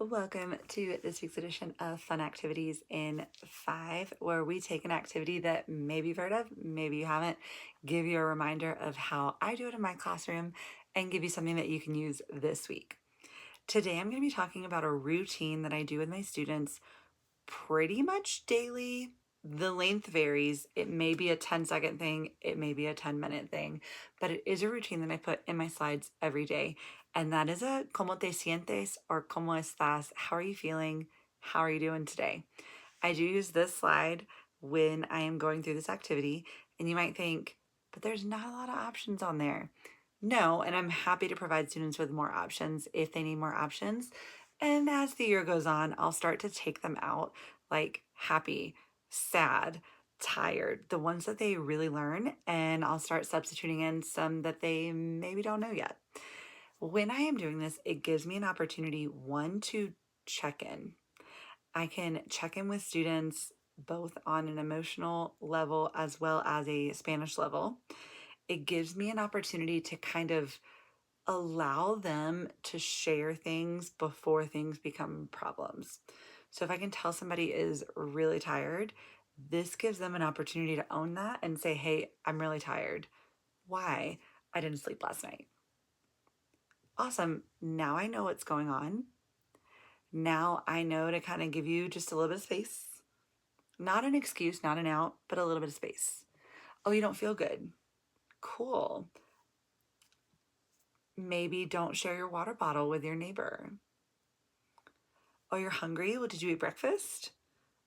Welcome to this week's edition of Fun Activities in 5, where we take an activity that maybe you've heard of, maybe you haven't, give you a reminder of how I do it in my classroom, and give you something that you can use this week. Today I'm going to be talking about a routine that I do with my students pretty much daily. The length varies. It may be a 10-second thing, it may be a 10-minute thing, but it is a routine that I put in my slides every day. And that is a ¿Cómo te sientes? Or ¿Cómo estás? How are you feeling? How are you doing today? I do use this slide when I am going through this activity, and you might think, but there's not a lot of options on there. No, and I'm happy to provide students with more options if they need more options. And as the year goes on, I'll start to take them out, like happy, sad, tired, the ones that they really learn, and I'll start substituting in some that they maybe don't know yet. When I am doing this, it gives me an opportunity, one, to check in. I can check in with students both on an emotional level as well as a Spanish level. It gives me an opportunity to kind of allow them to share things before things become problems. So if I can tell somebody is really tired, this gives them an opportunity to own that and say, hey, I'm really tired. Why? I didn't sleep last night. Awesome. Now I know what's going on. Now I know to kind of give you just a little bit of space. Not an excuse, not an out, but a little bit of space. Oh, you don't feel good. Cool. Maybe don't share your water bottle with your neighbor. Oh, you're hungry? Well, did you eat breakfast?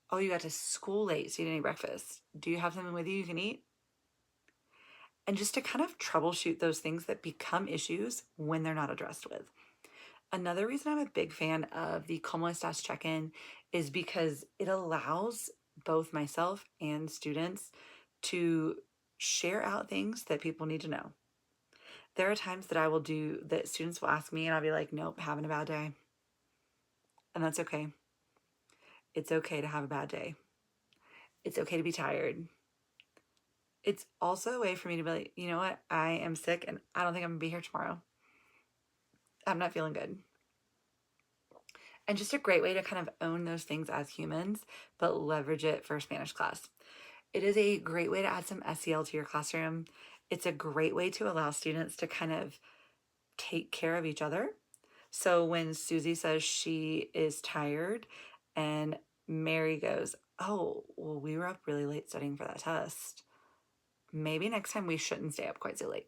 Oh, you got to school late, so you didn't eat breakfast. Do you have something with you can eat? And just to kind of troubleshoot those things that become issues when they're not addressed with. Another reason I'm a big fan of the ¿Cómo estás? Check-in is because it allows both myself and students to share out things that people need to know. There are times that I will do that students will ask me and I'll be like, nope, having a bad day. And that's okay. It's okay to have a bad day. It's okay to be tired. It's also a way for me to be like, you know what? I am sick and I don't think I'm gonna be here tomorrow. I'm not feeling good. And just a great way to kind of own those things as humans, but leverage it for Spanish class. It is a great way to add some SEL to your classroom. It's a great way to allow students to kind of take care of each other. So when Susie says she is tired and Mary goes, oh, well, we were up really late studying for that test. Maybe next time we shouldn't stay up quite so late.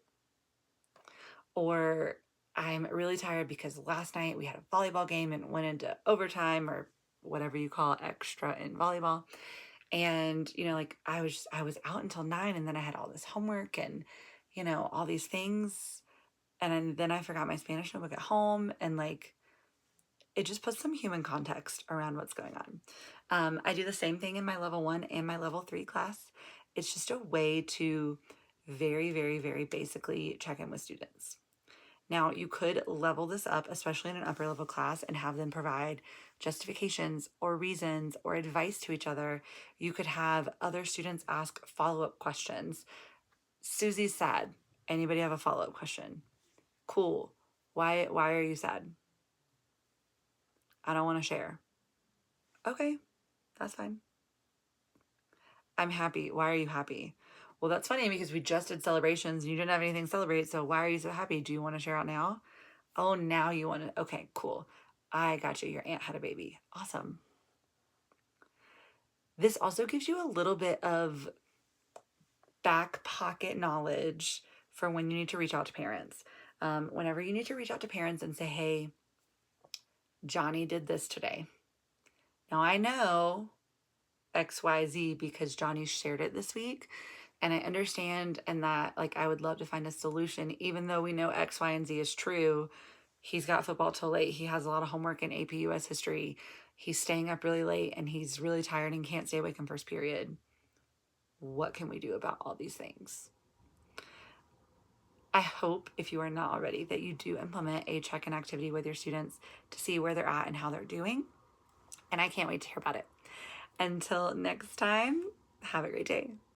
Or I'm really tired because last night we had a volleyball game and went into overtime or whatever you call extra in volleyball. And, like I was out until 9 and then I had all this homework and, all these things. And then I forgot my Spanish notebook at home and it just puts some human context around what's going on. I do the same thing in my level 1 and my level 3 class. It's just a way to very, very, very basically check in with students. Now, you could level this up, especially in an upper level class, and have them provide justifications or reasons or advice to each other. You could have other students ask follow-up questions. Susie's sad. Anybody have a follow-up question? Cool. Why are you sad? I don't want to share. Okay, that's fine. I'm happy. Why are you happy? Well, that's funny because we just did celebrations and you didn't have anything to celebrate, so why are you so happy? Do you want to share out now? Oh, now you want to. Okay, cool. I got you. Your aunt had a baby. Awesome. This also gives you a little bit of back pocket knowledge for when you need to reach out to parents. Whenever you need to reach out to parents and say, hey, Johnny did this today. Now I know XYZ because Johnny shared it this week. And I understand and that I would love to find a solution, even though we know X, Y, and Z is true. He's got football till late. He has a lot of homework in AP US history. He's staying up really late and he's really tired and can't stay awake in first period. What can we do about all these things? I hope, if you are not already, that you do implement a check-in activity with your students to see where they're at and how they're doing. And I can't wait to hear about it. Until next time, have a great day.